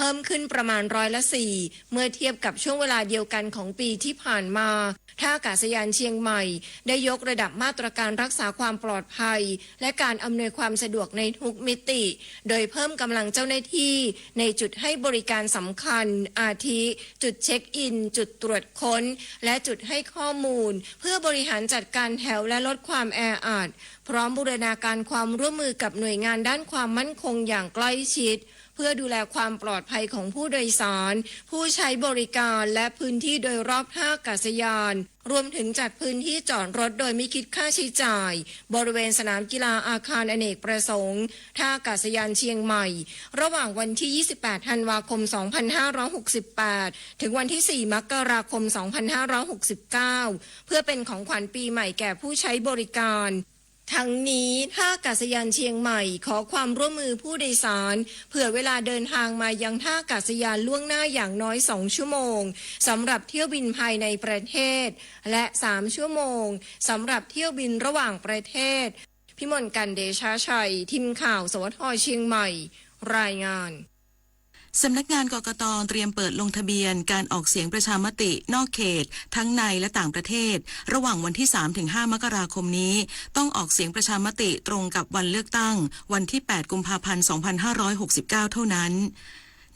พิ่มขึ้นประมาณ4%เมื่อเทียบกับช่วงเวลาเดียวกันของปีที่ผ่านมาท่าอากาศยานเชียงใหม่ได้ยกระดับมาตรการรักษาความปลอดภัยและการอำนวยความสะดวกในทุกมิติโดยเพิ่มกำลังเจ้าหน้าที่ในจุดให้บริการสำคัญอาทิจุดเช็คอินจุดตรวจค้นและจุดให้ข้อมูลเพื่อบริหารจัดการแถวและลดความแออัดพร้อมบูรณาการความร่วมมือกับหน่วยงานด้านความมั่นคงอย่างใกล้ชิดเพื่อดูแลความปลอดภัยของผู้โดยสารผู้ใช้บริการและพื้นที่โดยรอบท่าอากาศยานรวมถึงจัดพื้นที่จอดรถโดยไม่คิดค่าใช้จ่ายบริเวณสนามกีฬาอาคารอเนกประสงค์ท่าอากาศยานเชียงใหม่ระหว่างวันที่ 28 ธันวาคม 2568 ถึงวันที่ 4 มกราคม 2569 เพื่อเป็นของขวัญปีใหม่แก่ผู้ใช้บริการทั้งนี้ท่าอากาศยานเชียงใหม่ขอความร่วมมือผู้โดยสารเผื่อเวลาเดินทางมายังท่าอากาศยานล่วงหน้าอย่างน้อย2 ชั่วโมงสำหรับเที่ยวบินภายในประเทศและ3 ชั่วโมงสำหรับเที่ยวบินระหว่างประเทศพิมลกันเดชาชัยทีมข่าวสวทเชียงใหม่รายงานสำนักงานกกต.เตรียมเปิดลงทะเบียนการออกเสียงประชามตินอกเขตทั้งในและต่างประเทศระหว่างวันที่ 3-5 มกราคมนี้ต้องออกเสียงประชามติตรงกับวันเลือกตั้งวันที่ 8 กุมภาพันธ์ 2569 เท่านั้น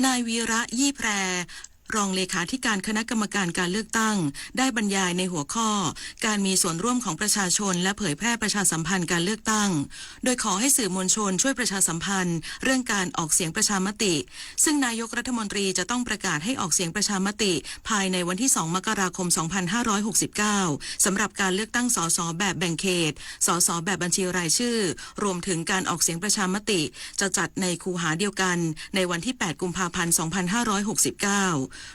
นายวีระยี่แพรรองเลขาธิการคณะกรรมการการเลือกตั้งได้บรรยายในหัวข้อการมีส่วนร่วมของประชาชนและเผยแพร่ประชาสัมพันธ์การเลือกตั้งโดยขอให้สื่อมวลชนช่วยประชาสัมพันธ์เรื่องการออกเสียงประชามติซึ่งนายกรัฐมนตรีจะต้องประกาศให้ออกเสียงประชามติภายในวันที่ 2 มกราคม 2569 สำหรับการเลือกตั้งสสแบบแบ่งเขตสสแบบบัญชีรายชื่อรวมถึงการออกเสียงประชามติจะจัดในคูหาเดียวกันในวันที่ 8 กุมภาพันธ์ 2569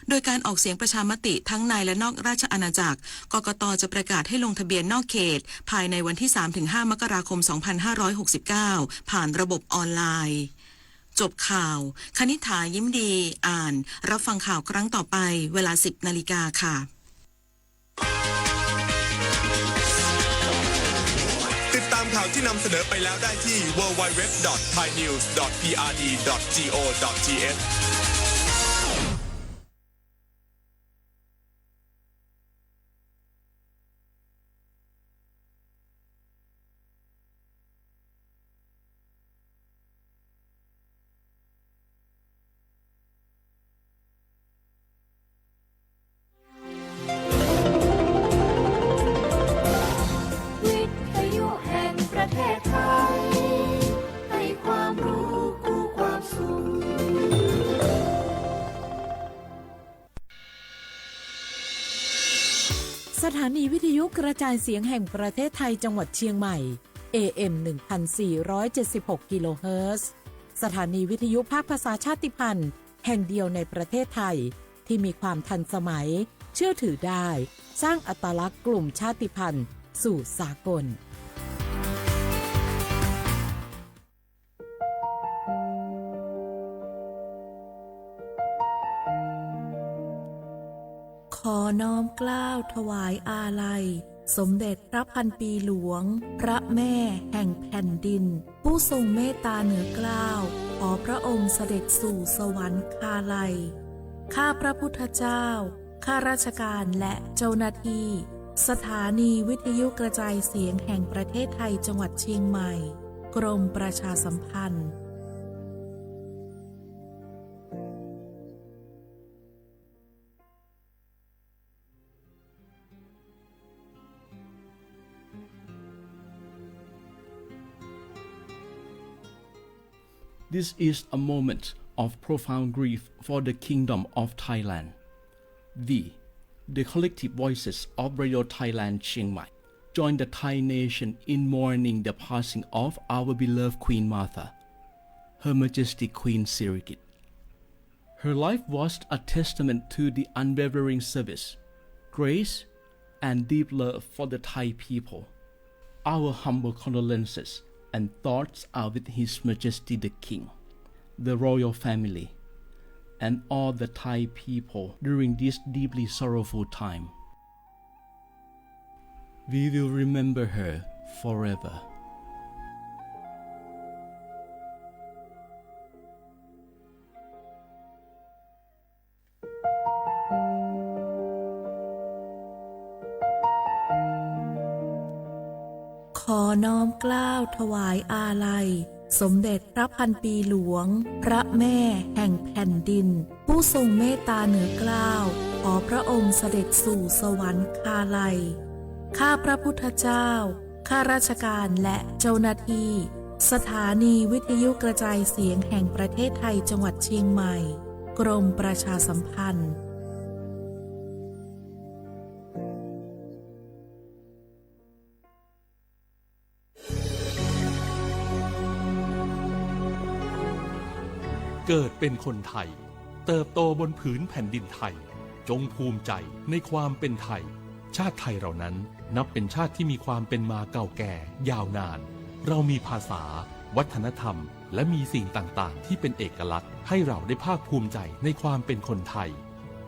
โดยการออกเสียงประชามติทั้งในและนอกราชอาณาจักรกกต.จะประกาศให้ลงทะเบียนนอกเขตภายในวันที่ 3-5 มกราคม 2569 ผ่านระบบออนไลน์จบข่าวคณิษฐายิ้มดีอ่านรับฟังข่าวครั้งต่อไปเวลา 10 นาฬิกาค่ะติดตามข่าวที่นำเสนอไปแล้วได้ที่ www.thainews.prd.go.thสถานีวิทยุกระจายเสียงแห่งประเทศไทยจังหวัดเชียงใหม่ AM 1476 กิโลเฮิรตซ์สถานีวิทยุภาคภาษาชาติพันธุ์แห่งเดียวในประเทศไทยที่มีความทันสมัยเชื่อถือได้สร้างอัตลักษณ์กลุ่มชาติพันธุ์สู่สากลขอน้อมเกล้าถวายอาลัยสมเด็จพระพันปีหลวงพระแม่แห่งแผ่นดินผู้ทรงเมตตาเหนือเกล้าขอพระองค์เสด็จสู่สวรรคาลัยข้าพระพุทธเจ้าข้าราชการและเจ้าหน้าที่สถานีวิทยุกระจายเสียงแห่งประเทศไทยจังหวัดเชียงใหม่กรมประชาสัมพันธ์This is a moment of profound grief for the Kingdom of Thailand. The collective voices of Radio Thailand Chiang Mai join the Thai nation in mourning the passing of our beloved Queen Martha, Her Majesty Queen Sirikit. Her life was a testament to the unwavering service, grace, and deep love for the Thai people. Our humble condolences and thoughts are with His Majesty the King, the royal family, and all the Thai people during this deeply sorrowful time. We will remember her forever. น้อมเกล้าวถวายอาลัยสมเด็จพระพันปีหลวง พระแม่แห่งแผ่นดิน ผู้ทรงเมตตาเหนือเกล้าวขอพระองค์เสด็จสู่สวรรคาลัยข้าพระพุทธเจ้าข้าราชการและเจ้าหน้าที่สถานีวิทยุกระจายเสียงแห่งประเทศไทยจังหวัดเชียงใหม่กรมประชาสัมพันธ์เกิดเป็นคนไทยเติบโตบนผืนแผ่นดินไทยจงภูมิใจในความเป็นไทยชาติไทยเรานั้นนับเป็นชาติที่มีความเป็นมาเก่าแก่ยาวนานเรามีภาษาวัฒนธรรมและมีสิ่งต่างๆที่เป็นเอกลักษณ์ให้เราได้ภาคภูมิใจในความเป็นคนไทย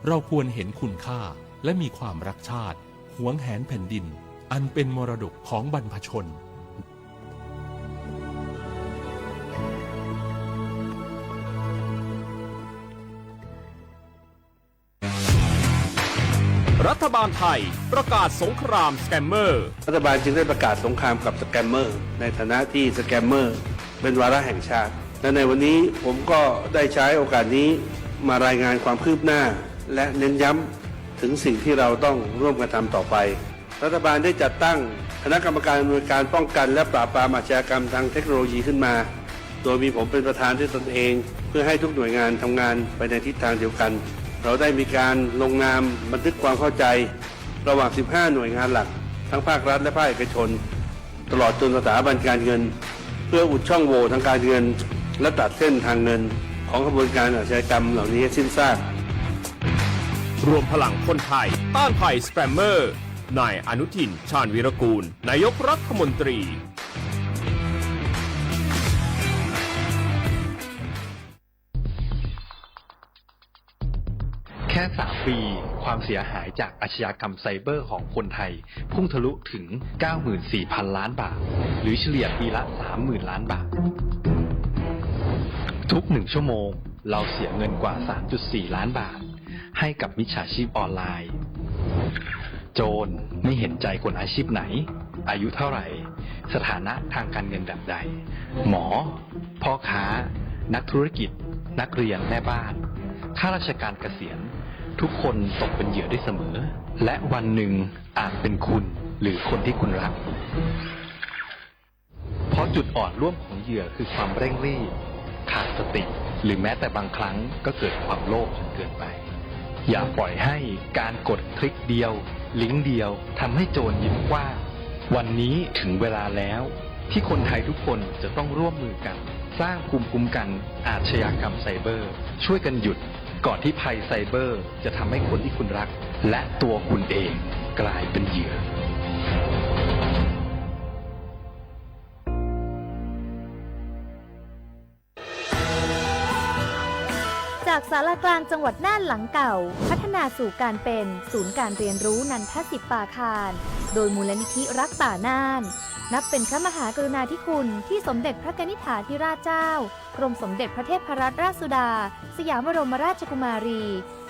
เราควรเห็นคุณค่าและมีความรักชาติหวงแหนแผ่นดินอันเป็นมรดกของบรรพชนรัฐบาลไทยประกาศสงครามสแกมเมอร์รัฐบาลจึงได้ประกาศสงครามกับสแกมเมอร์ในฐานะที่สแกมเมอร์เป็นวาระแห่งชาติและในวันนี้ผมก็ได้ใช้โอกาสนี้มารายงานความคืบหน้าและเน้นย้ำถึงสิ่งที่เราต้องร่วมกันทำต่อไปรัฐบาลได้จัดตั้งคณะกรรมการอำนวยการป้องกันและปราบปรามอาชญากรรมทางเทคโนโลยีขึ้นมาโดยมีผมเป็นประธานด้วยตนเองเพื่อให้ทุกหน่วยงานทำงานไปในทิศทางเดียวกันเราได้มีการลงนามบันทึกความเข้าใจระหว่าง 15 หน่วยงานหลักทั้งภาครัฐและภาคเอกชนตลอดจนสถาบันการเงินเพื่ออุดช่องโหว่ทางการเงินและตัดเส้นทางเงินของกระบวนการอาชญากรรมเหล่านี้ให้สิ้นซากรวมพลังคนไทยต้านภัยสแกมเมอร์นายอนุทินชาญวีรกูลนายกรัฐมนตรีแค่ 3 ปีความเสียหายจากอาชญากรรมไซเบอร์ของคนไทยพุ่งทะลุถึง 94,000 ล้านบาทหรือเฉลี่ยปีละ 30,000 ล้านบาททุก1ชั่วโมงเราเสียเงินกว่า 3.4 ล้านบาทให้กับมิจฉาชีพออนไลน์โจรไม่เห็นใจคนอาชีพไหนอายุเท่าไหร่สถานะทางการเงินแบบใดหมอพ่อค้านักธุรกิจนักเรียนแม่บ้านข้าราชการเกษียณทุกคนตกเป็นเหยื่อได้เสมอและวันหนึ่งอาจเป็นคุณหรือคนที่คุณรักเพราะจุดอ่อนร่วมของเหยื่อคือความเร่งรีบขาดสติหรือแม้แต่บางครั้งก็เกิดความโลภจนเกินไปอย่าปล่อยให้การกดคลิกเดียวลิงก์เดียวทำให้โจรยิ้มกว้างวันนี้ถึงเวลาแล้วที่คนไทยทุกคนจะต้องร่วมมือกันสร้างภูมิคุ้มกันอาชญากรรมไซเบอร์ช่วยกันหยุดก่อนที่ภัยไซเบอร์จะทำให้คนที่คุณรักและตัวคุณเองกลายเป็นเหยื่อจากศาลากลางจังหวัดน่านหลังเก่าพัฒนาสู่การเป็นศูนย์การเรียนรู้นันทศิษย์ป่าคารโดยมูลนิธิรักป่าน่านนับเป็นพระมหากรุณาธิคุณที่สมเด็จพระกนิษฐาธิราชเจ้ากรมสมเด็จพระเทพรัตนราชสุดาสยามบรมราชกุมารี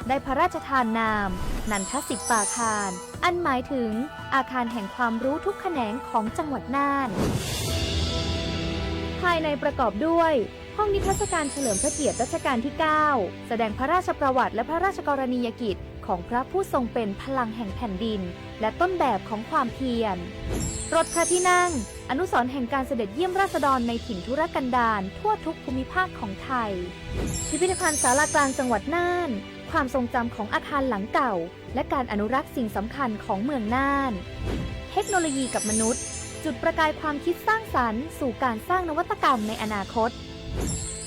ได้พระราชทานนามนันทศิษย์ป่าคารอันหมายถึงอาคารแห่งความรู้ทุกแขนงของจังหวัดน่านภายในประกอบด้วยห้องนิทรรศการเฉลิมพระเกียรติรัชกาลที่ 9 แสดงพระราชประวัติและพระราชกรณียกิจของพระผู้ทรงเป็นพลังแห่งแผ่นดินและต้นแบบของความเพียรรถพระที่นั่งอนุสรณ์แห่งการเสด็จเยี่ยมราษฎรในถิ่นทุรกันดารทั่วทุกภูมิภาคของไทยพิพิธภัณฑ์ศาลากลางจังหวัดน่านความทรงจำของอาคารหลังเก่าและการอนุรักษ์สิ่งสำคัญของเมืองน่านเทคโนโลยีกับมนุษย์จุดประกายความคิดสร้างสรรค์สู่การสร้างนวัตกรรมในอนาคต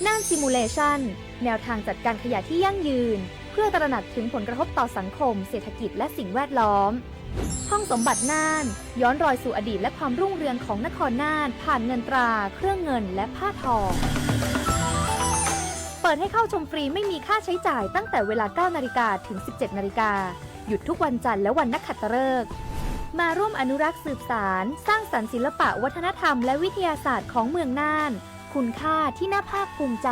น่านซิมูเลชันแนวทางจัดการขยะที่ยั่งยืนเพื่อตระหนักถึงผลกระทบต่อสังคมเศรษฐกิจและสิ่งแวดล้อมห้องสมบัติน่านย้อนรอยสู่อดีตและความรุ่งเรืองของนครน่านผ่านเงินตราเครื่องเงินและผ้าทองเปิดให้เข้าชมฟรีไม่มีค่าใช้จ่ายตั้งแต่เวลา 9 นาฬิกาถึง 17 นาฬิกาหยุดทุกวันจันทร์และวันนักขัตฤกษ์มาร่วมอนุรักษ์สืบสานสร้างสรรค์ศิลปะวัฒนธรรมและวิทยาศาสตร์ของเมืองน่านคุณค่าที่น่าภาคภูมิใจ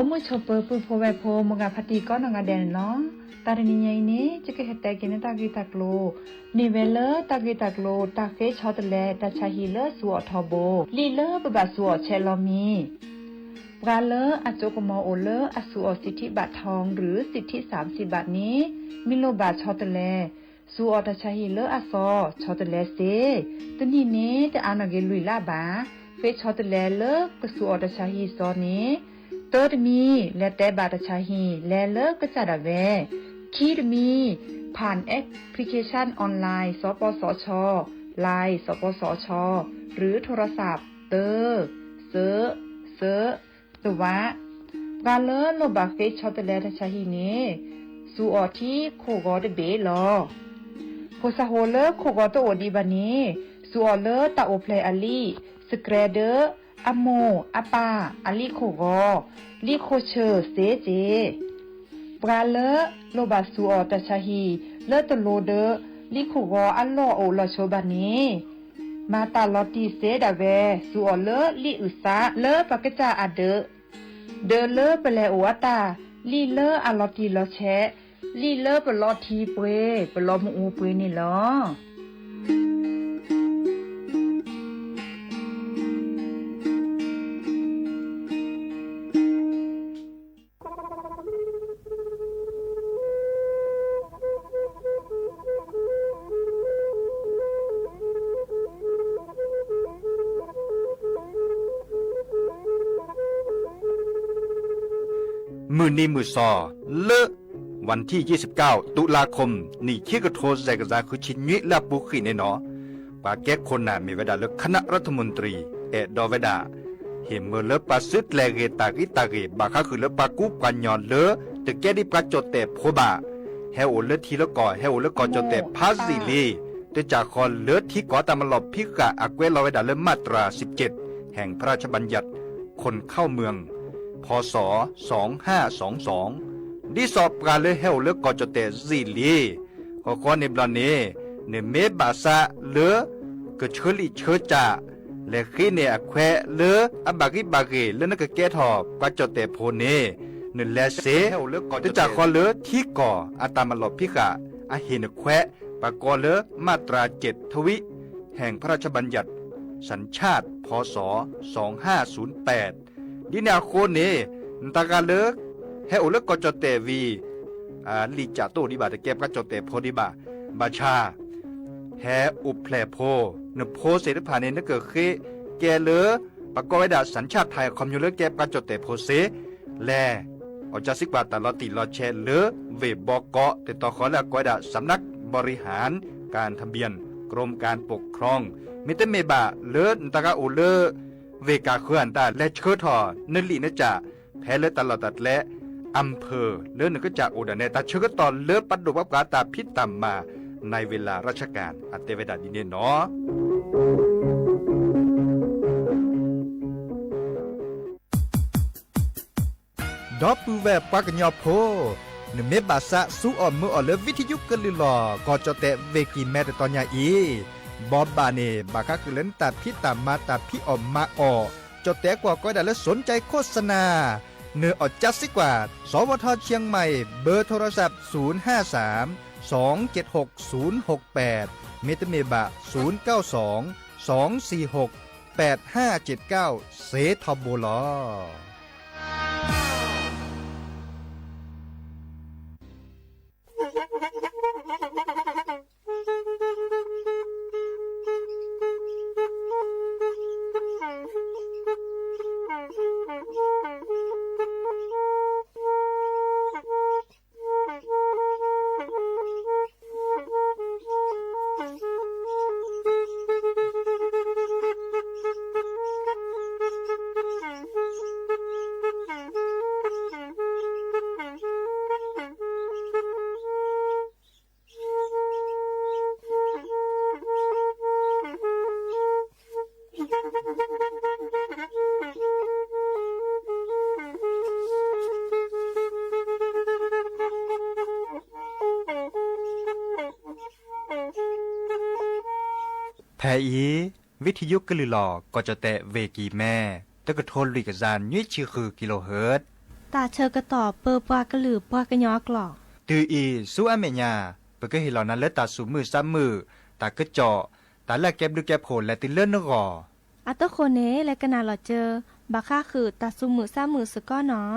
mu chopo pu pho ve pho mo ga phati ko na ga den no ta ni nyai ni chike hete ke ne ta ki taklo ni ve le ta ki taklo ta ke chot le ta cha hi le su o tho bo li le ba ba su o che lo miปราเลออาโจกมอโอเลออสุอสิทธิบัตรทองหรือสิทธิ30 บาทนี้มิโลบาทชอตแลสูออตชาฮิเลออาซอชอตแลเซตนี่เนแต่อานเกลุยลาบาเฟชอตแลเลอกสูออตชาฮิซอนี้เติร์ดมีและแต่บาทชาฮิแลเลอกจัดาเวคีดมีผ่านแอปพลิเคชันออนไลน์สปสชไลน์สปสชหรือโทรศัพท์เตอร์เซอตัวกาเลโลบาเฟชอตแลทชาฮิเนสูออที่โคกอดเบลอโพซาโฮเลโคกอตโอดีบานีสูออเลตาโอเพลอลีสเกรเดอร์อะโมอะปาอลีโคกอลีโคเชอร์เซเจปราเลโลบาสูออตชาฮิเลตโลเดอลีโคกออัลลอโอลอโชบานีมาตาลอตีเซดาเวสูออเลลีอุซาเลปากจาอเดเดเลเปเลโอตาลีเลอลอตีลอแชลีเลเปลอทีเปเปลอมอูเปนี่ลอมือนี้มือซอเลอะวันที่29ตุลาคมนี่คิกระโทแซกซาคือชิญิและปุขินเนาะปาแก้คนน่ะมีเวลาเลือกคณะรัฐมนตรีดอเวดาเห็นเมื่อเลปาซึดแลเกตากิตาเกบาคาคือเลปากุปัญญอนเลตึกแก้ดิปาจดแต่โพบาเฮโอเลทีละก่อเฮโอเลก่อจดแต่พาสิลีแต่จากคอนเลที่ก่อตามลอบพิกะอากเวลอเวดาเลมาตรา17แห่งพระราชบัญญัติคนเข้าเมืองพศ2522ดิสอบการเลเฮลเลกอจเตซีลีขอในบลานเนเนเมบาซาเลกเชลิเชจาและขีเนอแควเลอบากิบาเกเลนกแกทอปาจเตโพเนเนเลเซตจากคอเลที่ก่ออาตามลอบพิกะอาเฮนแควปากอเลมาตรา7ทวิแห่งพระราชบัญญัติสัญชาติพศ2508ดินาโคเนตากาเลเฮโอเลกอจเตวีลิจาโตดิบาตะเก็บกจเตโพดิบาบาชาแฮอุเพลโพนโพเสตผ่านเนเกเคแกเลปากอไวดาสัญชาติไทยคอมยูเลเก็บกจเตโพเสแลอจาสิกบาตลอติลอแชเลเวบอกอติต่อขอและกอดาสำนักบริหารการทะเบียนกรมการปกครองมิเตเมบาเลตากาโอเลเวกาเขื่อนตาและเชิดทอนลีนจ่าแพ้เลตลอดตัดและอำเภอเลื่อนก็จากอุดรเนตาเชิดตอนเลือปัดดุวับกาตาพิษต่ำมาในเวลาราชการอัตเตเวดาดินเนาะดอปูแวบปากญอโพนเมบาสะสู้อ่อนมืออ่อนเลวิทยุกลือหลอก็จะเตะเวกินแม่แต่ตอนยาอีบอบบาเนบาคาคือเล่นตัดพิษต่ำมาตัดพิออมมาออจะเตะกว่าก็ได้และสนใจโฆษณาเนื้ออดจัดสิกว่าสวทเชียงใหม่เบอร์โทรศัพท์053-276-068เมตเมบะ092-246-8579เซทอโบลอแพอีวิทยุกลือหลอก็จะแตะเวกีแม่ตะกะโทนลิกจานยุ้ยชื่อคือกิโลเฮิรตซ์ ตาเชอกระตอบเปอปวากระหลือปวากระยอกหลอกตืออีสู้อเมญาเปิดก็เห็นเหล่านั้นและตาสูมือซ้ำมือตากระเจาะตาแลกแก็บดูแก็บโผล่และติเลื่อนนกออัตโคเนและกนาหลอเจอบาค่าคือตาซุมือซ้ำมือสก้อเนาะ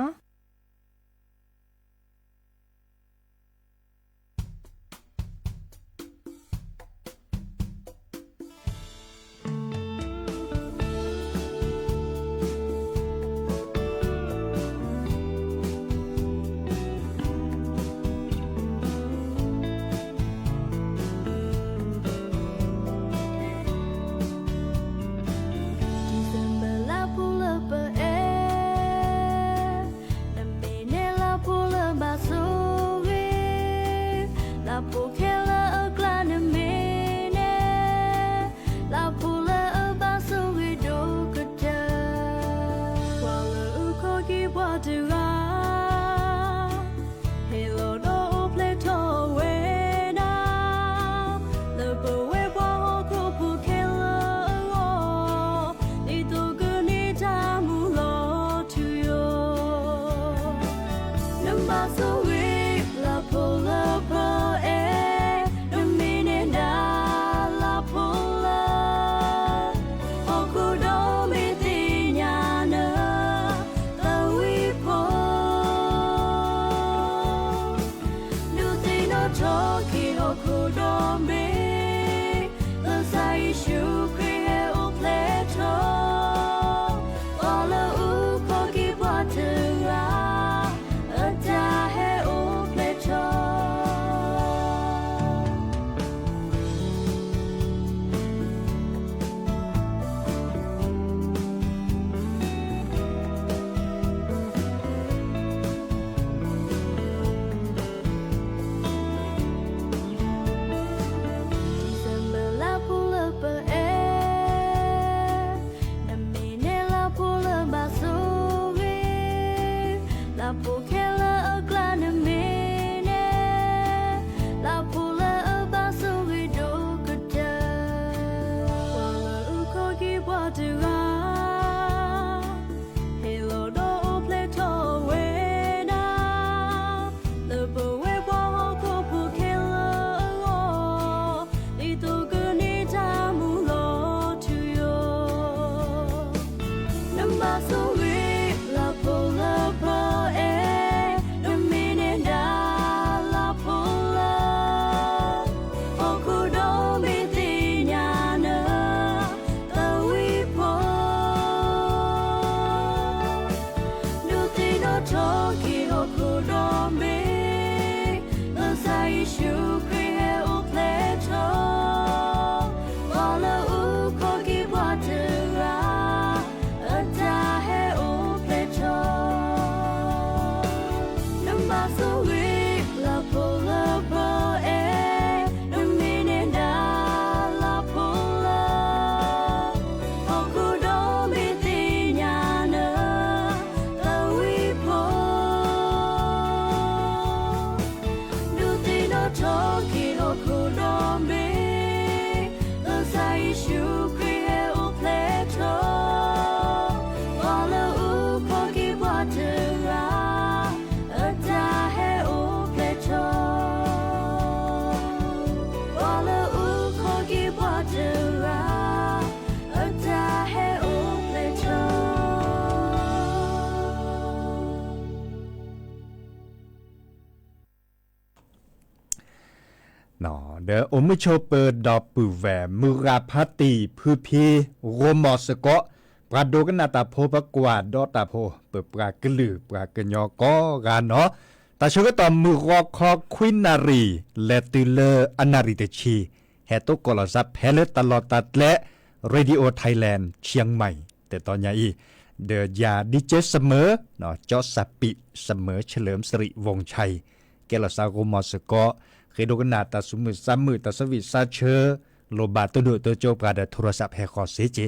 เดออมิโชเปิดดอปูแวมุราพัติพืพีโรมอสกอปราโดกันนาตาโพปกวาดอตาโพเปิดปรากลือปรากญอกอกาเนาะตาชกตอมือรอคอควินนารีและตุเลอนาริเตชีแฮตุกลซับแพลตลอดตัดและเรดิโอไทยแลนด์เชียงใหม่แต่ตอนนี้เดอยาดิเจเสมอเนาะจอสับปิเสมอเฉลิมสิริวงชัยเกลซาโรมอสกอเคยดูกันนาตาสมุซ้ำมือตาสวิซาเชอโลบาตัวดูตัวโจปราดโทรศัพท์แฮคอเซเจ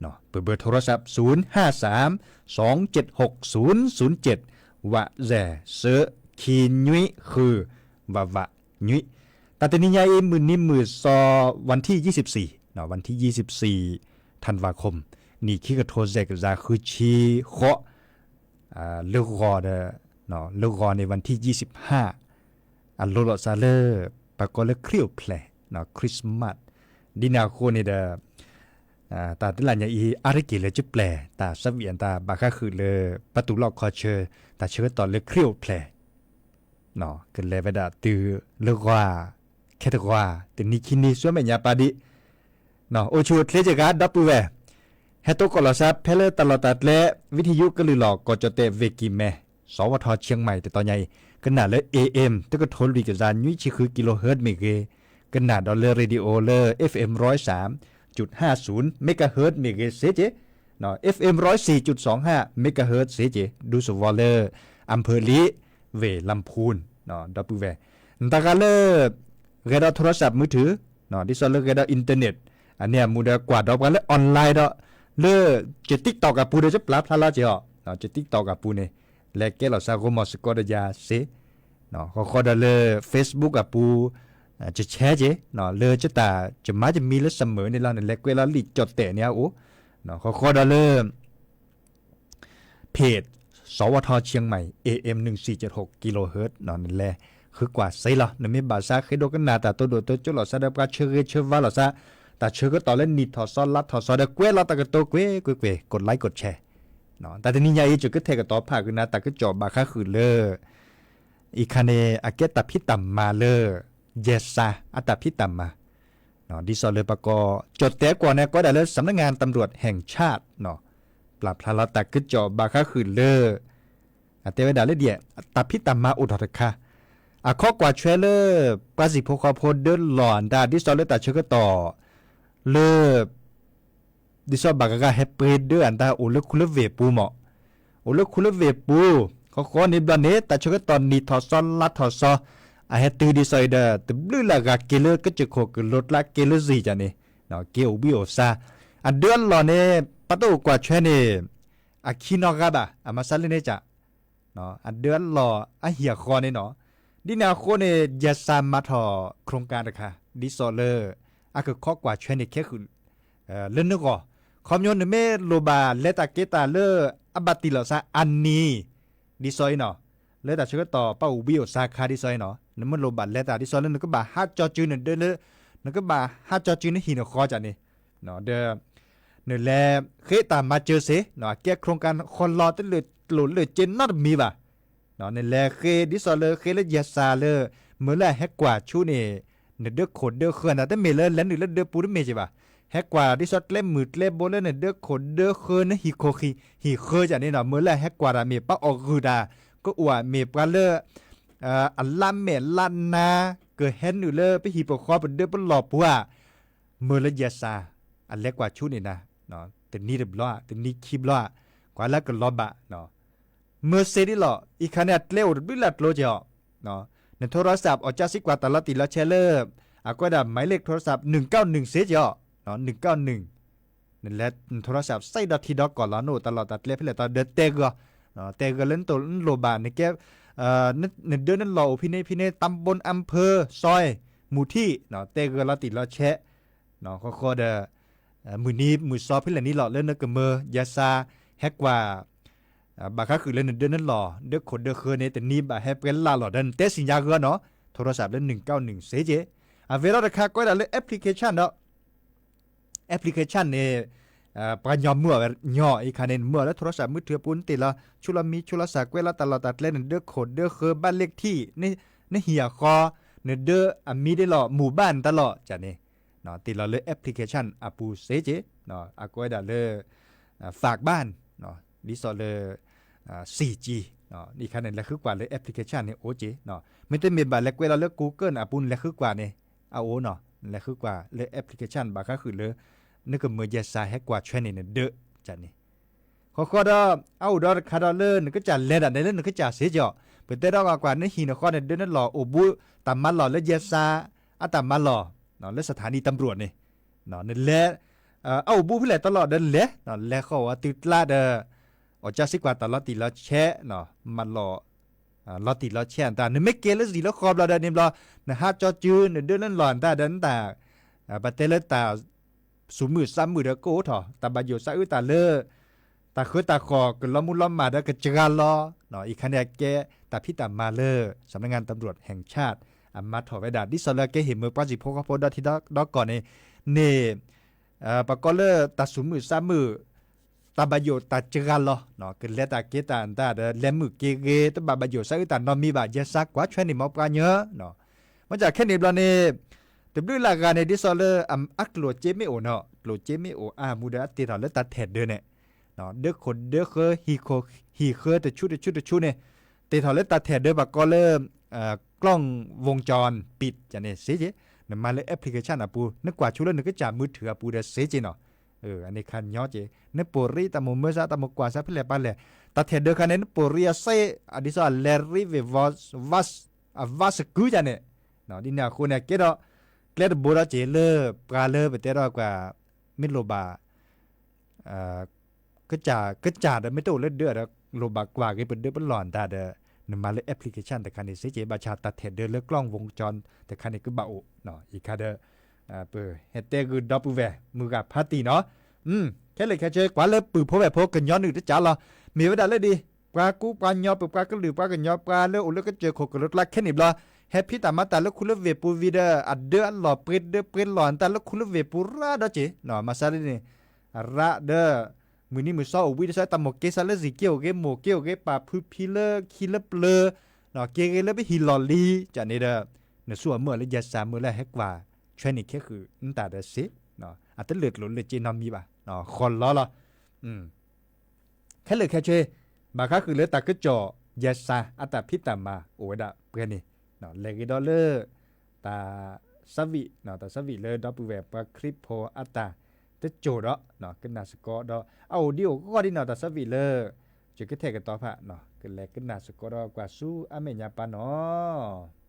เนาะเบอร์โทรศัพท์053-276-007วะแซเซคีนุยคือวะวะนุยตัดนิยายมือนี้มือซอวันที่24เนาะวันที่24ธันวาคมนี่คิกโทเซกซาคือชีเคาะ เลิกรอเด้อเนาะเลิกรอในวันที่25อันโลลซาเลอร์ปะก็เลยเครียวแผลเนาะคริสต์มาสดินาโคนี่เด้อตาตลันยาอีอาริกิเลยจะแปลตาสวียนตาบาคาคือเลยประตูลอกคอเชอตาเชื่อตอนเลยเครียวแผลเนาะกันเลยเวลาตือเลิกว่าแค่ตะว่าแต่นี่คินี่ส่วนแม่ยาปาดิเนาะโอชูเทเลจกาดับปูเวเฮโตกอลซาเพลตลอดตัดและวิทยุก็ลือหลอกก็จะเตเวกิแมสวทเชียงใหม่แต่ตอนใหญ่ขนาดเลย AM ตะก็ทนรีกจานยุ้ยชิคือกิโลเฮิรตซ์เมกขนาดดอลเลอร์เรดิโอเลอร์ FM 103.50 เมกะเฮิรตซ์เมกเซเจเนาะ FM 104.25 เมกะเฮิรตซ์เซเจดูสวอลเลอร์อำเภอลีเวลำพูนเนาะดับปูเวตะกาเลอร์เรดาโทรศัพท์มือถือเนาะดิซอลเลอร์เรดาอินเทอร์เน็ตอันเนี้ยมูดกว่าดอกกันเลยออนไลน์ดอกเลอจะติ๊กตอกกับปูเดจะปลาพลาลาเจาะเนาะจะติ๊กตอกกับปูเนี่ยและแกเราซาโกมอสกอดยาเซเนาะเขาได้เลย Facebook กับปูจะแชร์เจเนาะเลยจะตาจะมาจะมีแล้วเสมอในเราเนี่ยแหละเวลาลิจดแต่เนี่ยโอ้เนาะเขาได้เลยเพจสวทเชียงใหม่ AM 1476กิโลเฮิรตซ์เนาะนั่นแหละคือกว่าไซละนั่นไม่บาซาเคยโดกันนาแต่ตัวโดตัวจุลอซาได้ประเชื่อว่าเราซาแต่เชื่อก็ต่อเล่นนิดถอดซ้อนลัดถอดซ้อนได้เกวเราแต่ก็ตัวเกวกดไลค์กดแชร์เนาะแต่ทีนี้ยายจุดก็เทกับต่อผ่ากันนะแต่ก็จบบาค่าคือเลออีคาเนอาเกตพิตัมมาเลอเยสาอัตพิตัมมาเนาะดิซอเลปะกอจดแต่กว่าเนี่ยก็ได้เลยสำนักงานตำรวจแห่งชาติเนาะปรับพลาแต่ก็จบบาค่าคือเลอแต่เวลาเดียตพิตัมมาอุดรค่ะข้อกว่าเทรลเลอร์ปาสิโพคอโพเดินหลอนดาดิซอเลตัดเชื่อก็ต่อเลอดิซอบากกะเฮเปเดออันตาโอเลคุลเวปูหมอโอเลคุลเวปูเขาในบันเนตเชื่อตอนนี้ทอซอนลัดทอซออาเฮตือดิซอยเดอตบลือละกะเกเลก็จะโคกลดละเกเลซีจานี่เนาะเกอุบิโอซาอันเดือนหลอนเนี่ยปะโตกว่าเชเนี่ยอาคินอกะบะอามาซัลเลเนจ่ะเนาะอันเดือนหลออะเหียคอเนี่ยเนาะดินาโคเนี่ยยาซามาทอโครงการนะคะดิซอเลอร์อะคือข้อกว่าเชเนี่ยแค่คือเล่นนึกอ่ะคอมยอนเมโลบาเลตาเกตาเลอบัติลซาอันนี้ดิซอยเนาะเลตาชื่อต่อป้าอุบิโอซาคาดิซอยเนาะนั่นมันโลบาเลตาดิซอยแล้วนึกบาฮัดจอจูนเดอเลยนึกบาฮัดจอจูนหินคอจันนี่เนาะเดอเนี่ยแลเคตามาเจอเสเนาะแกโครงการคนรอตั้งเลยหลุดเลยเจนนัดมีบ่ะเนาะเนี่ยแลเคดิซอยเลยเคเลยาซาเลยเมื่อไรแฮกกว่าชูเนี่ยเนี่ยเดอโคเดอเคนะแต่เมเลแล้วนี่เดอปูดเมจิบ่ะแฮกกว่าดิซอดเล่มมืดเล่มโบเลนเดอโคเดอเคนะฮิโคคีฮิเคจากนี่เนาะเมื่อไรแฮกกว่าเมปะออกคือดาก็อวดเมปะเลอัลลัมเมลันนาเกิดเห็นอยู่เลยไปฮิปคอเป็นเดอเป็นหลอบว่าเมื่อไรยาซาอันเล็กกว่าชุดนี่นะเนาะแต่นี่เรียบร้อยแต่นี่คลิปร้อยกว่าแล้วก็ลอบะเนาะเมื่อเสร็จแล้วอีกขนาดเลี้ยวบิลัดโลเจาะเนาะในโทรศัพท์ออกจากสิกว่าตลอดติละเชลเลอร์ก็ได้หมายเลขโทรศัพท์191เสียเจาะเนาะ191นั่นแหละโทรศัพท์ใส่ดอทที่ดอกก่อนแล้วโน้ตลอดตัดเล็บเลยตอนเดเตกเนาะเตกเล่นตัวโลบานในแกนั่นเดินนั่นหล่อพี่เนตำบลอำเภอซอยหมู่ที่เนาะเตกละติละแชะเนาะข้อเดมือนี้มือซอพี่เหล่านี้หล่อเล่นนักเมยาซาแฮกว่าบางครั้งคือเล่นเดินนั่นหล่อเด็กคนเด็กเคยเนี่ยแต่นี่แบบแฮปเป็นลาหล่อเดินเตสินยาเกลือเนาะโทรศัพท์เล่น191เสียเจเวลาราคาก็ได้เลยแอปพลิเคชันเนาะแอปพลิเคชันเนี่ยปะยอมเมื่อย่ออีกคันเนี่ยเมื่อแล้วโทรศัพท์มือถือปุ่นติดละชุลมีชุลศักดิ์เวลาตลอดตัดเล่นเด็กคนเด็กเคยบ้านเลขที่ในเหี่ยคอเนี่ยเด้อมีได้หล่อหมู่บ้านตลอดจ้ะนี่เนาะติดเราเลยแอปพลิเคชันอาปูเซเจเนาะก็ได้เลยฝากบ้านเนาะดิสอเลย4G เนาะนี่คันนั้นแหละคือกว่าเลยแอปพลิเคชันเนี่ยโอเจเนาะไม่ได้มีบัตรแล้วเวลาเลือก Google อาปูนแหละคือกว่าเนี่ยเอาโอเนาะแหละคือกว่าเลยแอปพลิเคชันบางครั้งคือเลยนึกว่ามือยาซาแฮกกว่าเทรนเนี่ยเด้อจ้ะนี่ข้อดเอาดอคาดอเลอร์นึกจะเล่นในเล่นนึกจะเสียเจาะเปิดได้ดอกกว่านี่หินข้อเนี่ยเดินนั่นหล่อโอบุตามมาหล่อแล้วยาซาตามมาหล่อเนาะแล้วสถานีตำรวจนี่เนาะนั่นแหละเอาบุพี่แหละตลอดเดินแหละเนาะแล้วเขาว่าติดลาดออกจากสิกว่าตลอดติดแล้วแชะเนาะมันหล่อลอติดแล้วแชะแต่เนี่ยไม่เกลสิแล้วคอบเราเดินเนี่ยรอนะฮะจอจืนเดินนั่นหล่อนแต่เดินแต่บัดเตลตาสูมือซ้ำมือเด้อโกถอตาบาโยซาอุตาเลอ ตาคือตาคอก็ล้อมมุล้อมมาได้ก็เจอล้อเนาะอีกคะแนนแกตาพี่ตามาเลอสำนักงานตำรวจแห่งชาติมาถอไว้ดาดิสเลแกเห็นมือป้าสิพกพดที่ดอกก่อนนี่ปะก็เลอตาสุมือซ้ำมือตาบายตาเจอล้อเนาะก็เลตาเกตาอันตาเดเลมือเกเกตบาบายซะตานอมีบาเยซักกว่าช่วยนี่มอปราเยอะเนาะมันจากแค่นี้บลานี่แต่ด้วยหลักการในดิสเลอักโลเจไม่โอเนาะโลเจไม่โอมูดาติเราเลตาแทดเดเนี่ยเนาะเด็กคนเด็กฮีเคแต่ชุดเนี่ยติถอดเลตาแทดเดบักก็เริ่มกล้องวงจรปิดจะเนี่ยเสียเนี่ยมาเลยแอปพลิเคชันอ่ะปูนึกกว่าชุดแล้วนึกก็จ่ามือถือปูเดเสียเนาะอันนี้คันย้อนเจเนี่ยปูรีตามมือซะตามกว่าซะเพื่อไปเลยตาแทดเดคันนี้ปูรีเซอดิสอลเลรีเววัสกูจะเนี่ยเนาะดิเนี่ยคนเนี่ยเกดเกลดบูราเจเลปลาเลไปเตรอกว่ามิโลบาก็จ่าไม่ต้องเล่นเดือดโลบากว่าก็เป็นเดือดเป็นหลอนตาเดนมาเลยแอปพลิเคชันแต่คันนี้เสียเจบาชาตัดเทเดอร์เลือกกล้องวงจรแต่คันนี้ก็เบาเนาะอีกคันเดเปิดเฮเตกูดับปูแวมือกับพาร์ตี้เนาะแค่เลยแค่เจอกว่าเลยปืนพบแบบพกกันย้อนหนึ่งที่จ๋าเรามีไว้ได้เลยดีปลากูปลาหยอปลาก็หรือปลากันยอปลาเลือกอุลก็เจอโคกรถลักแค่นี้ละแฮปปี้ตามาตาแล้วคุณเลือกเวปูวีเดอร์อัดเดือดหล่อเปรตเดือดเปรตหล่อตาแล้วคุณเลือกเวปูราดเจเนาะมาซาลีนี่ระเดอมือนี้มือซ้อวิธีใช้ตามหมกเกสาเลสิเกี่ยวเกหมกเกี่ยวเกปาพูพิเลคิเลเปลเนาะเกเลไปฮิลอลีจากนี้เด้อเนื้อส่วนเมื่อเลยยาสามเมื่อเลยเฮกว่าเทรนนิ่งแค่คือตาเดสิเนาะอัตเลือดหลุดเลยจีนอมีป่ะเนาะคนล้อละแค่เลยแค่เชบางครั้งคือเลือดตากระจอยาสาอัตพิตามาโอ้ยดะเพื่อนนี่เนาะเลกิดอลเลอร์ตาสวิเนาะตาสวิเลอร์ดับเบิลเว็บปาคริปโพอัตตาแต่โจดเนาะก็น่าสกอดเอาเดียวก็ดีเนาะตาสวิเลอร์จะก็เทกันต่อพะเนาะก็แลก็น่าสกอดกว่าสู้อเมญญาปาเนาะ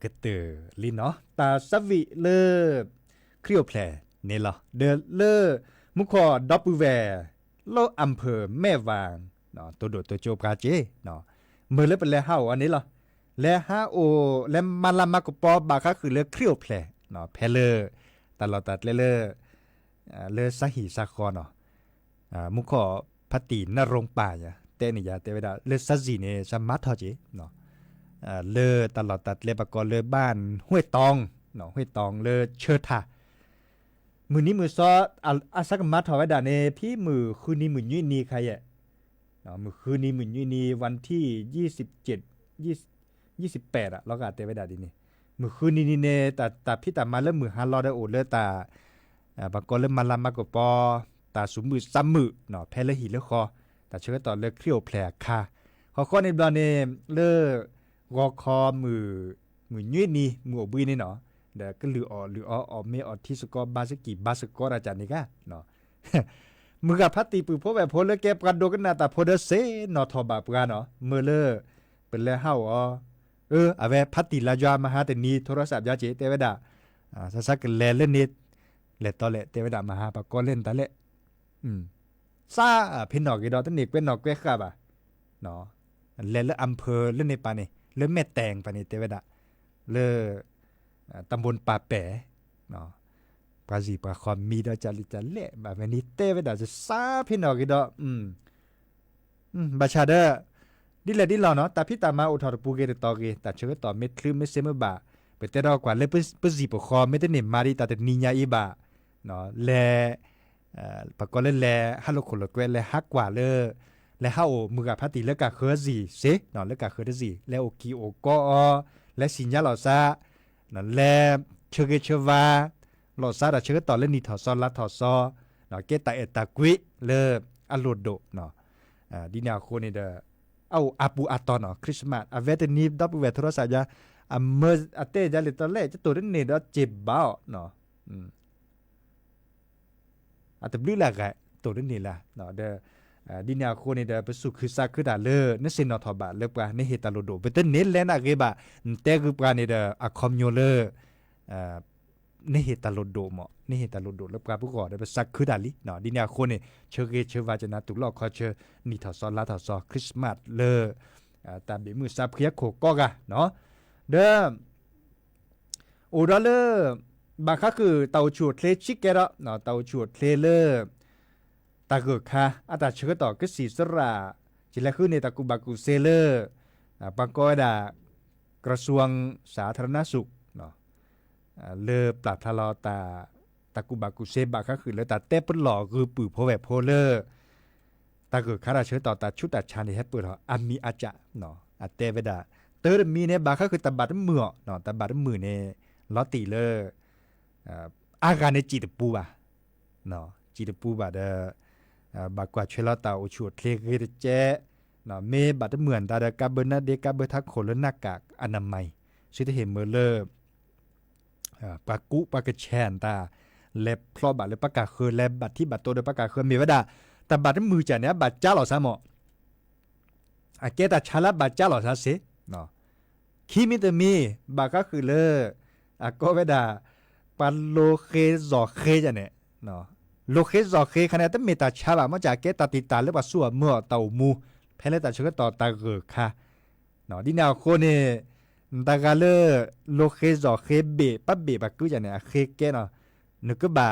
กเตอลินเนาะตาสวิเลคริโอแพลนี่เหรอเดเลมุขอดับแวโลอำเภอแม่วางเนาะตัวโดดตัวโจปราเจเนาะเมื่อเลยเป็นแล้วเฮาอันนี้เหรอและฮาโอและมาลามากปอบาคะคือเลคริโอแพลเนาะแพเลตลอดตัดเลสหิสาคอเนาะมุขอพัตตินรงป่าเนี่ยเตนี่ยาเตเวดาเลซัจีเนสมัททอจิเนาะเลตลอดตัดเลปกรเลบ้านห้วยตองเนาะห้วยตองเลเชิดท่ามือนี้มือซออาสักมัททอไว้ดาเนพี่มือคืนนี้มือยุ่ยนีใครอ่ะเนาะมือคืนนี้มือยุ่ยนีวันที่28อ่ะเราก็เตเวดาดินี่มือคืนนี้เนแต่พี่แต่มาเริ่มมือฮัลลอได้โอเลตาบางคนเริ่มมาลามากปอตาสุมือซ้ำมือเนาะแพ้เลหิเลคอแต่เชื่อต่อเลเครียวแผลคาข้อในบลาเนเลกอคอมือยุ่ยนี่มืออบุยนี่เนาะเดี๋ยวก็หรืออเมอที่สกอบาสกิบาสกออาจารย์นี่ก็เนาะมือกับพัตติปือพบแบบโพเลเก็บกันโดกันนาตาโพเดเซนอทอบาปกันเนาะมือเลเป็นเลเฮาเอาไว้พัตติลาจามาหาแต่นี้โทรศัพท์ยาเจเตวดาสักเลเล่นนิดเลตอเลเตวดามาหาปากก็เล่นตะเลซาพี่นอกกี่ดอกตั้งนี่เป็นนอกเกครับอ่ะเนาะเลอำเภอเล่นในปานี่เลแม่แตงปานี่เตวดาเลตำบลป่าแปะเนาะปาจีปาคอมมีดอจาริจาเละแบบนี้เตวดาจะซาพี่นอกกี่ดอกบาชาเดอดิเลดิลอเนาะแต่พี่ตามาอุทอปูเกตตอกีแต่เชื่อต่อเม็ดคลืมไม่เซมบาไปแต่เรากว่าเลเปจีปคอไม่ได้เนมาดีแต่นิญาอีบาเนาะแลปะก็แลฮัลโหลคนละแกแลฮักกว่าและเฮามือกับพัตติและกะเคอจีเซเนาะและกะเคอจีและโอกีโอก็และสิญญาลอซาเนาะและเชเกเชวาลอซาดะเชื่อต่อและนี่ถอซอลัดถอซอเนาะเกตาเอตากุยเลอโลโดเนาะดินาโคนี่เดเอาอาปูอาตอนเนาะคริสต์มาสอเวตนีดับเวทโทรศัพท์ยาเมื่อเตจะเลตเลจะตัวนี้เนาะเจ็บบ้าเนาะแต่บลูละกะตัวนี้ล่ะเนาะเดดินาโคนี่เดไปสุคือซาคือดาเลนเซนอทอบะเลปะในเฮตาโลโดเปเตเนเลนะเกบะเตกุปะนี่เดอะคอมโยเลในเฮตาโลโดหมอในเฮตาโลโดเลปะผู้ก่อได้ไปซักคือดาลิเนาะดินาโคนี่เชเกเชวาจนะตุลอคอเชนี่ทอซอลาทอซอคริสต์มาสเลตามบิมือซาเพียโคก็กะเนาะเดโอดาเลบางครั้งคือเตาฉูดเลชิกเกระเนาะเตาฉูดเลเลตาเกิดค่ะอาตาเชื่อต่อก็สีสระจิแล้วคือในตะกุบากุเซเลบางก็ได้กระทรวงสาธารณสุขเนาะเลปรับทะลอตะกุบากุเซบางครั้งคือเลตาเต้ปหล่อคือปือโพแบบโพเลตาเกิดค่ะเราเชื่อต่อตาชุดตาชาในแฮปเปิลอามีอาจะเนาะอาเตเวดาเตอร์มีเนี่ยบางครั้งคือตาบัดมือเนาะตาบัดมือเนี่ยลอตีเลอาการในจีตปูบ่ะเนาะจีตปูบ่ะเดบากว่าเชลตาโอชูดเลกเรเจเนาะเมบัดเหมือนตาเดกาเบนะเดกาเบทักโคลหน้ากากอนามัยซึ่งเห็นเมื่อเลปากุปากะแชนตาเล็บพลอบาเลปากาคือเล็บบัดที่บัดโตเดปากาคือมีวดาแต่บัดมือจ่าเนี่ยบัดจ้าหล่อซะหมออาเกตาชาลาบัดจ้าหล่อซะเสเนาะคีมิตมีบาก็คือเลอาก็เวดาปันโลเคจอเคจ้ะเนี่ยเนาะโลเคจอเคขณะที่เมตาชาบะมาจากเกตาติตาหรือว่าสัวเมื่อเต่ามูแพ้เลยแต่เชื่อต่อตาเกิดค่ะเนาะดินาโคเนี่ยตากาเลโลเคจอเคเบปั๊บเบบักกูจ้ะเนี่ยเคเกเนาะนึกก็บ่า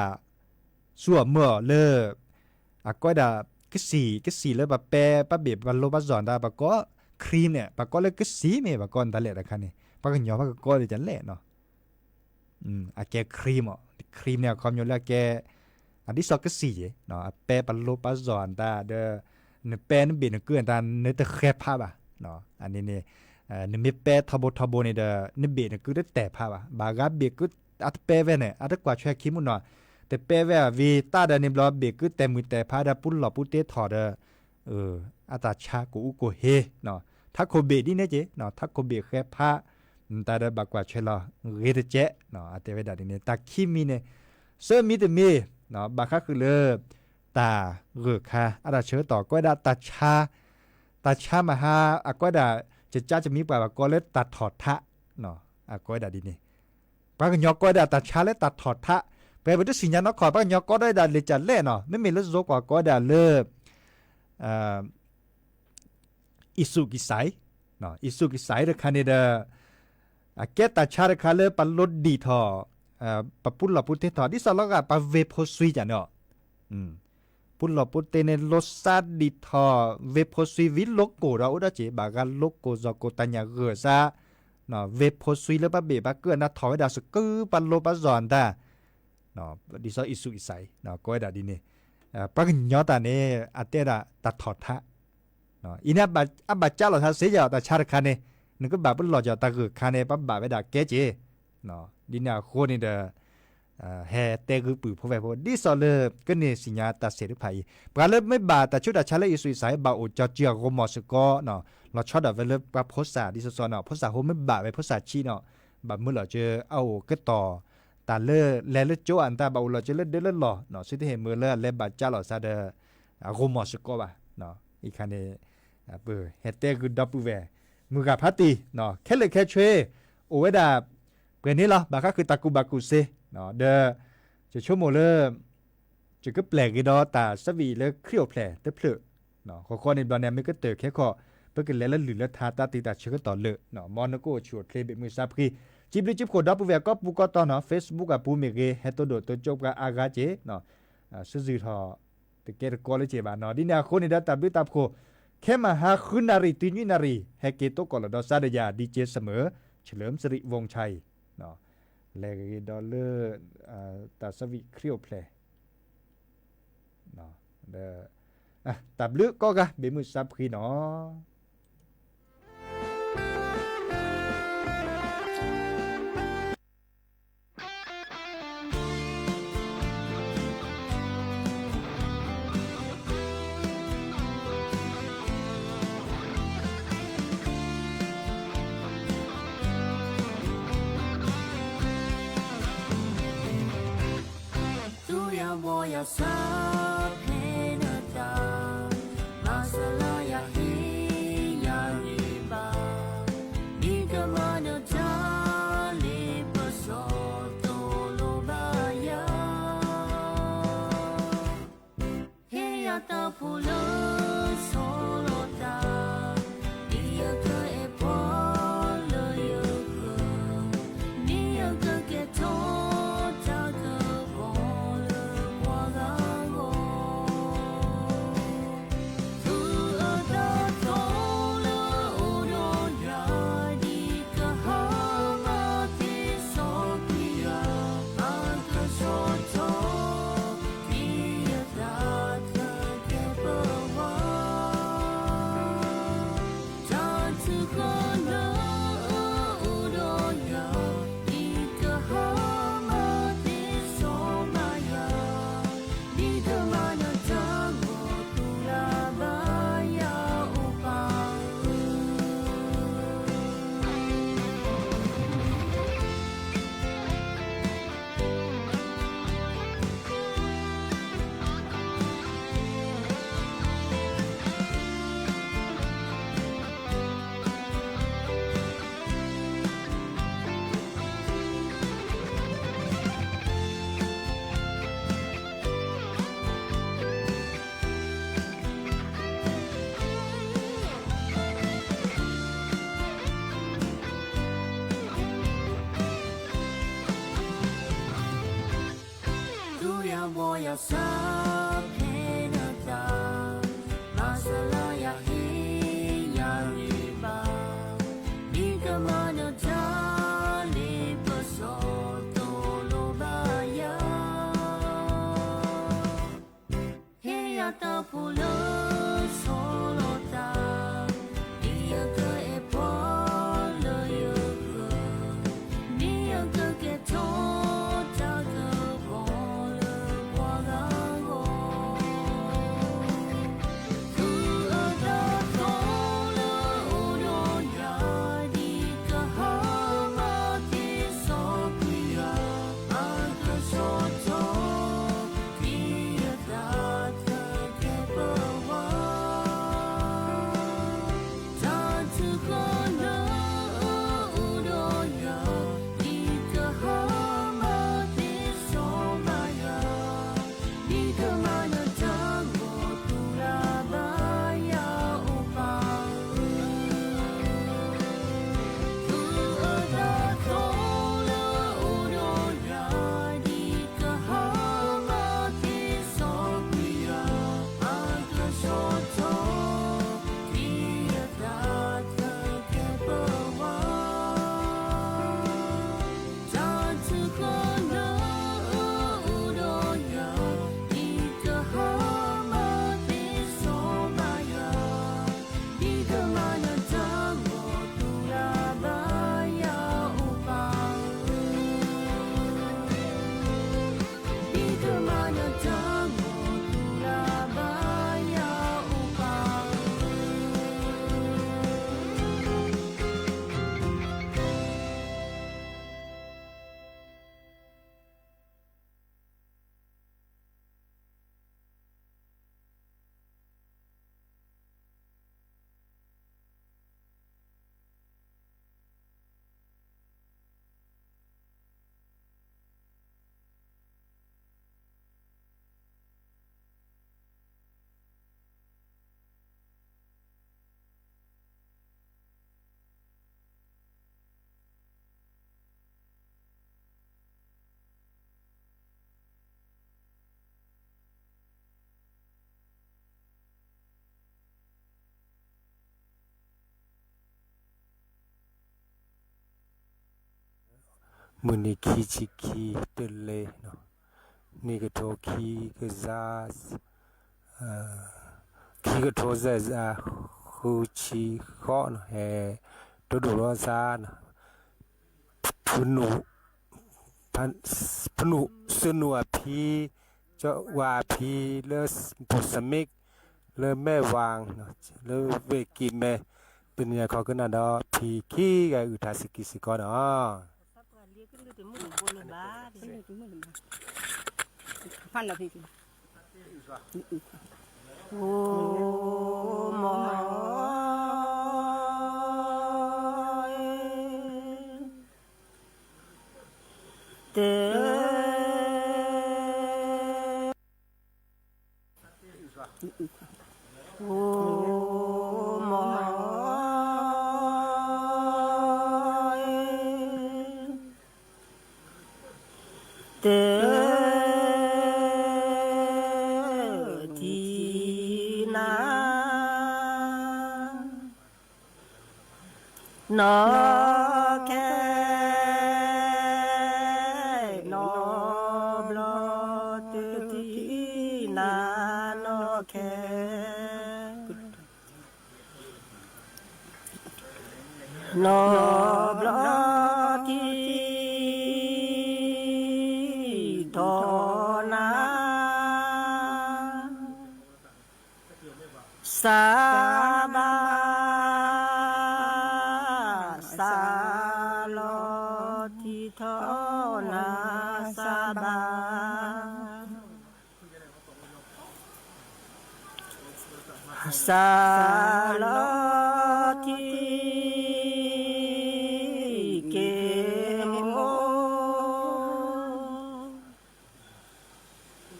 สัวเมื่อเลอาก็ดากสีเลยแบบแปรปั๊บเบบัลโลบัสจอนดาปะก็ครีมเนี่ยปะก็เลยก็สีเมปะก็ตาเละตะคันนี่ปะก็หยอปะก็เลยจะเละเนาะอาแกครีมอ่ะครีมเนี่ยความยาวแกอันที่สองก็สีเนาะแปรปัลโลปัสจอนตาเดอเนแปรนเบนเกลือตาเนตะแคบภาพอ่ะเนาะอันนี้เนี่ยเนมีแปรทบเนี่ยเดอเนเบนเกลือแต่ภาพอ่ะบากาเบกอัดแปรเวเนี่ยอัดกว่าช่วยคิมุนเนาะแต่แปรเววีตาเดนิบลอเบกแต่มือแต่พาดาปุ่นหล่อปุ่นเตถอดอาตาชากูโกเฮเนาะทักโคเบดิเนี่ยเจเนาะทักโคเบแค่ผ้าตาเดบักว่าเชลอเรดเจเนาะอาเตเวดาดิเนี่ยตาคิมีเนี่ยเสื้อมีแต่มีเนาะบาคาคือเลตาเรือค่ะอาตาเชื้อต่อก็ได้ตาชามาหาก็ได้จะมีป่าก็เลยตัดถอดทะเนาะ ก้อยดาดีนี่ปากยอกก้อยดาตัดชาและตัดถอดทะไปบ่ได้สิญญาณขอปากยอกก้อยดาเลยจัดแล่เนาะไม่มีรถโซกว่าก้อยดาเลิกอิสุกิไสเนาะอิสุกิไสเดคันเดแกตัดชาคาเลปันลดดีทอปะปุลลปุเตทอดิสลอกะปะเวโพซุยจ้ะเนาะปุลลปุเตเนลซาดีทอเวโพซุยวิโลโกเราอุดาเจบากาโลโกซอโกตัญญาเกซาเนาะเวโพซุยเลปะเบบะเกนะทอไว้ดาสกือปันโลปะจอนตาเนาะดิซออิสุอิไสเนาะก้อยดาดิเนปักญอตาเนอะเตระตัดถอดทะเนาะอินะบะจ้าเราทาเสยาตาชาคาเนนึกก็แบบหล่อจะตะกึกคาเนปั๊บบาไปด่าแกเจเนาะดินาโคนี่เดแฮเตกึปือพอแบบดิซอเลก็เนี่ยสิญญาตัดเสด็จไผปราเลไม่บาแต่ชุดอาชาเลอิสุสายบาโอจอเจียโกมอสกอเนาะเราชอบแบบเลปะโพสาดิซอเนาะโพสาโฮไม่บาไปโพสาชีเนาะแบบเมื่อเราเจอเอาก็ต่อตาเลแลเลโจอันตาบาเราจะเลเดเลหล่อเนาะสิที่เห็นเมื่อเลบาจ้าเราซาเดโกมอสกอบะเนาะอีกคันเนี่ยเปิดเฮเตกึดับเวมือกับพัตตีเนาะแค่เลยแค่ช่วยโอเวดาเปลี่ยนนี้เหรอบางครั้งคือตะกุบากุเซเนาะเดจะชั่วโมงเลยจะก็แปลกอีดอตาสวีเลยเครียวแผลเตะเพลเนาะข้อในบอลเนี่ยไม่ก็เตอแค่ข้อเพื่อกินแล้วหรือแล้วทาตาตีตาเชื่อต่อเลยเนาะมอนโก้ชวดเพลย์แบบมือซับคีจิบลิจิบโคดับเวก็ปูก็ต่อเนาะเฟซบุ๊กกับปูเมเกเฮตโดตัวจบกับอากาเจเนาะซื้อทอตะเกียร์กอลเจบาเนาะดินาโคนี่ดัตตาบิตับโคแค่มาหาคืนนารีตีนินารีแฮกเกโตกอลดอซาเดียดีเจเสมอเฉลิมสิริวงชัยเนาะแลกดอลเลอร์ตาสวิเครียวเพลเนาะเดตับลึกก็กะเบมือซับคีเนาะ我要撒陪那达，马萨拉呀嘿呀里巴，你干嘛呢？家里不说多罗巴呀，嘿呀大普勒索罗达，你要个一波了有个，你要个给头。我要撒陪那达，马萨拉呀嘿呀里巴，你干嘛呢？家里不说多罗巴呀，嘿呀大普勒索罗达，你要个一波了有个，你要个给头。มือนี่คีชิคีเตเลเนาะนี่ก็โทคีก็ซาสคีก็โทซาซาคูชีข้อเนาะเฮตัวดูรอซานะพนุสนุอพีเจ้าวาพีเลสปุสมิกเลแม่วางเนาะเลเวกิแม่เป็นเนี่ยเขาก็น่าดอพีคีก็อุทาสิกิสิก่อนเนาะพันละพี่โอ้มอเตโอ้มอเตทีนานอแค่นอบลอเตทีนานอแค่นอบลอทีทอนาสาบาสาลอที่ทอนาสาบาสาลอที่เกโม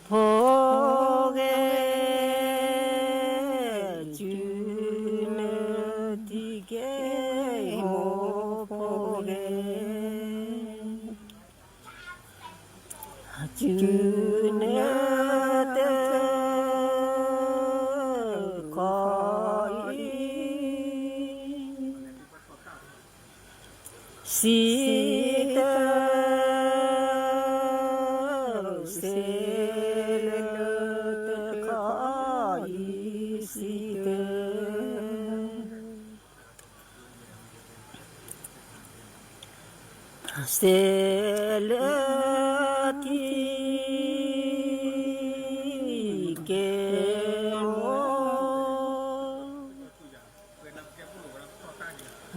โพเกจูเนติเกโมโพเกจูเนเตคอยสีเตเซเลเตคอยสีเตเซเลทีเกโม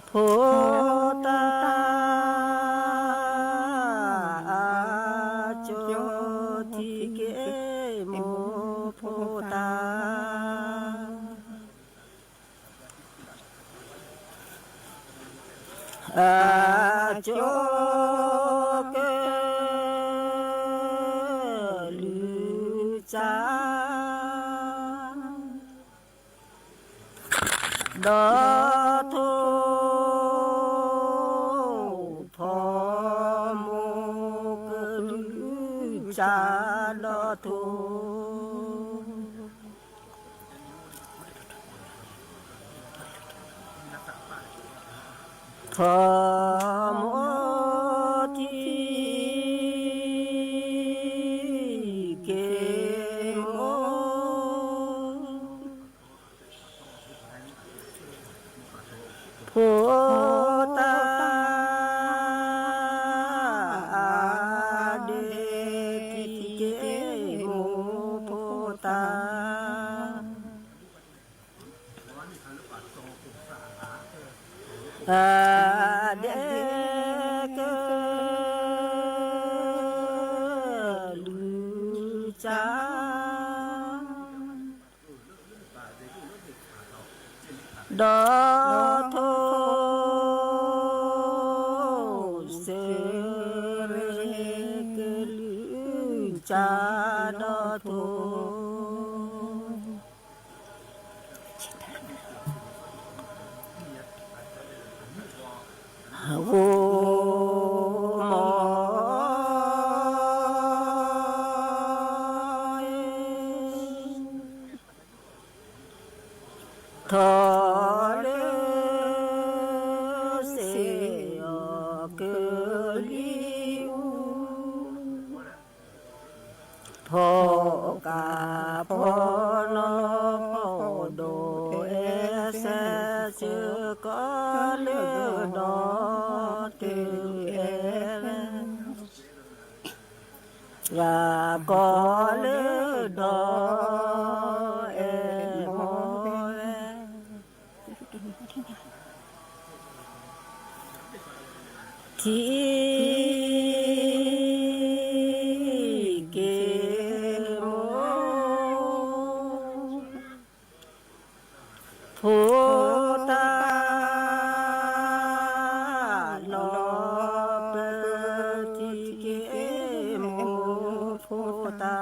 โพตาโจทิเกโมโพตาโจเกลือจาดอโทพอโมกลือจาดอโท ขอโมทีเกโมโพตาเดทิเกโมโพตาเดกลูจาดอโทเสเรกลูจาดอโทโอมอยทอเลเสอเกลิวพอกาพอนอพอโดเอเสเจอกอเลดอเตเอรากอเลดอเอโมทีเกโมโพตาลอเปติเกโมโพตา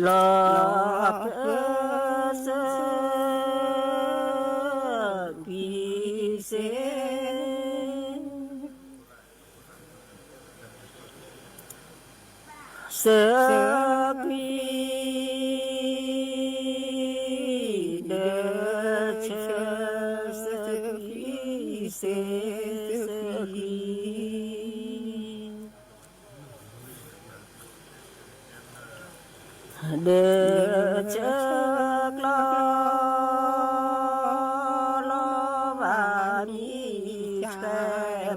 ลอเปเสปีเสเสปีเดเชเสปีเสปีเดเชกลอลอบานีแค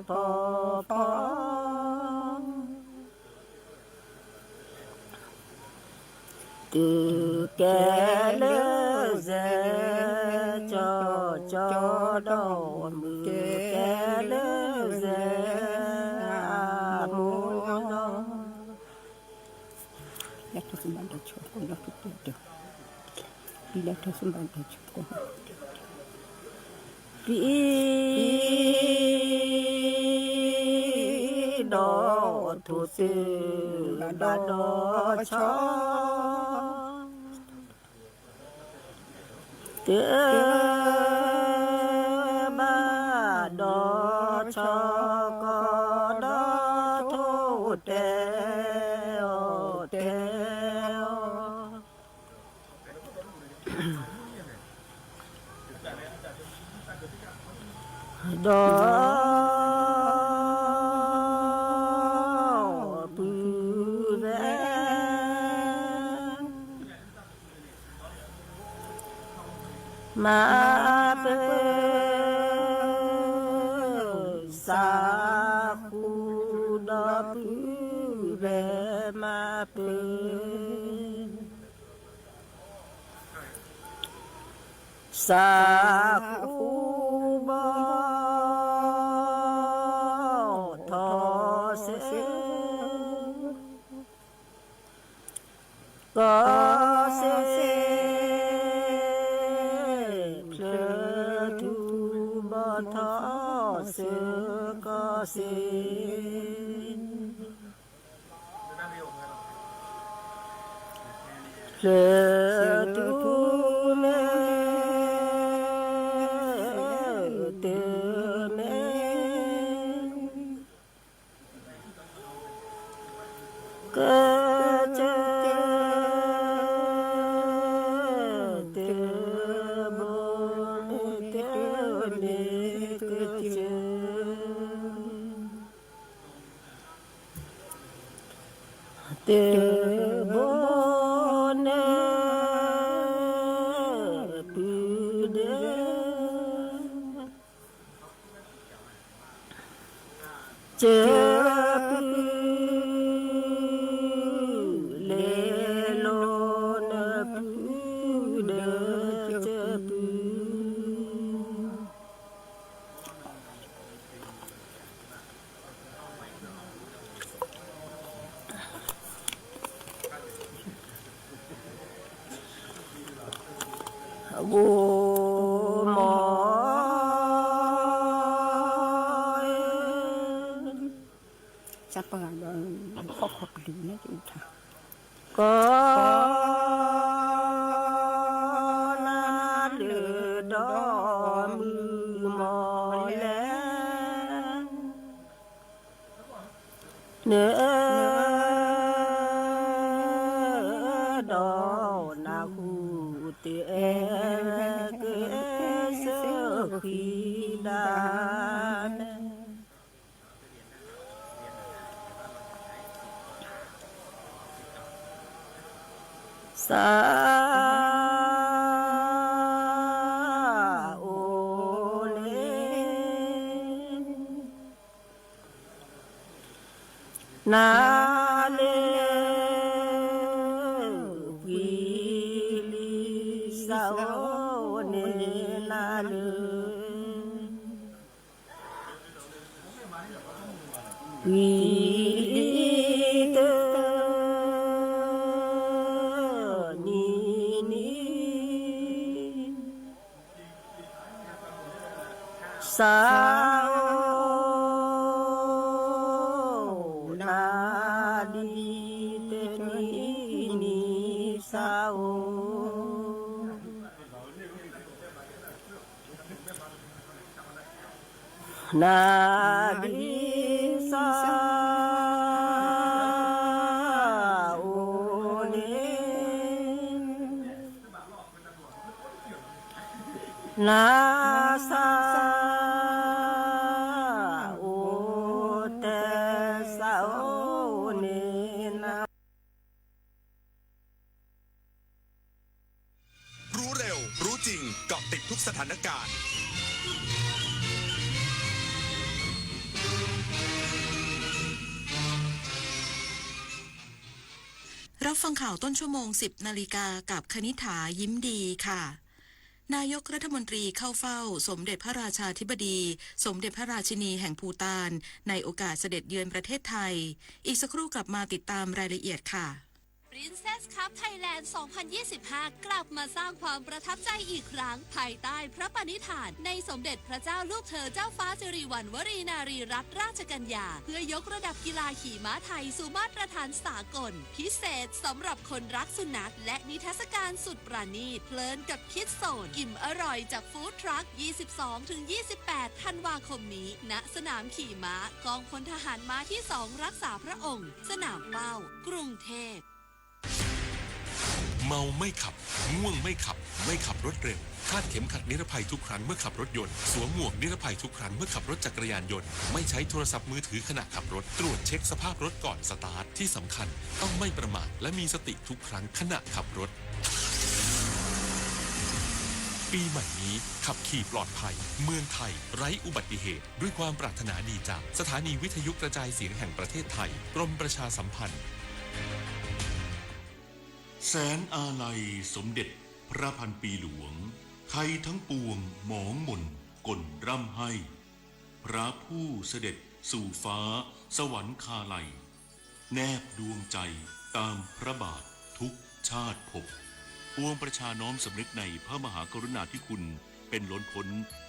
ปอปอตือแกเลเซจอจอดอมือแกเลเซมูดอLetto sembando ciò con la tutto. Letto sembando ciò con Pi do tu se da do cho te ba do cho ko do tu te đo bù ve ma pe sa khu đo bù ve ma pe sa khu ba có se plơ thu bơ thọ se có se plơ thu mê tê mê cơ te bo Siapa kok belinya kita?รู้เร็วรู้จริงเกาะติดทุกสถานการณ์ รับฟังข่าวต้นชั่วโมง 10 นาฬิกากับคณิษฐายิ้มดีค่ะ นายกรัฐมนตรีเข้าเฝ้าสมเด็จพระราชาธิบดี สมเด็จพระราชินีแห่งภูฏานในโอกาสเสด็จเยือนประเทศไทยอีกสักครู่กลับมาติดตามรายละเอียดค่ะ Princess Cup Thailand 2025 กลับมาสร้างความประทับใจอีกครั้งภายใต้พระปณิธานในสมเด็จพระเจ้าลูกเธอเจ้าฟ้าสิริวัณวรีนารีรัตนราชกัญญาเพื่อยกระดับกีฬาขี่ม้าไทยสู่มาตรฐานสากลพิเศษสำหรับคนรักสุนัขและนิทรรศการสุดประณีตเพลินกับคิดโซนอิ่มอร่อยจากฟู้ดทรัค 22-28 ธันวาคมนี้ณสนามขี่ม้ากองพลทหารม้าที่ 2 รักษาพระองค์สนามเป้ากรุงเทพเมาไม่ขับง่วงไม่ขับไม่ขับรถเร็วคาดเข็มขัดนิรภัยทุกครั้งเมื่อขับรถยนต์สวมหมวกนิรภัยทุกครั้งเมื่อขับรถจักรยานยนต์ไม่ใช้โทรศัพท์มือถือขณะขับรถตรวจเช็คสภาพรถก่อนสตาร์ทที่สำคัญต้องไม่ประมาทและมีสติทุกครั้งขณะขับรถปีใหม่นี้ขับขี่ปลอดภัยเมืองไทยไร้อุบัติเหตุด้วยความปรารถนาดีจากสถานีวิทยุกระจายเสียงแห่งประเทศไทยกรมประชาสัมพันธ์แสนอาลัยสมเด็จพระพันปีหลวงไทยทั้งปวงหมองหม่นก่นร่ำให้พระผู้เสด็จสู่ฟ้าสวรรคาลัยแนบดวงใจตามพระบาททุกชาติภพปวงประชาน้อมสำนึกในพระมหากรุณาธิคุณเป็นล้นพ้น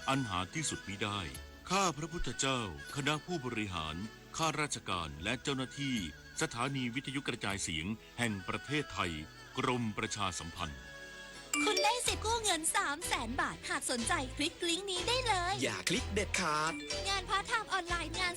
อันหาที่สุดมิได้ข้าพระพุทธเจ้าคณะผู้บริหารข้าราชการและเจ้าหน้าที่สถานีวิทยุกระจายเสียงแห่งประเทศไทยกรมประชาสัมพันธ์คุณได้สิทธิ์กู้เงิน 300,000 บาทหากสนใจคลิกลิงก์นี้ได้เลยอย่าคลิกเด็ดขาดงานพาร์ทไทม์ออนไลน์งาน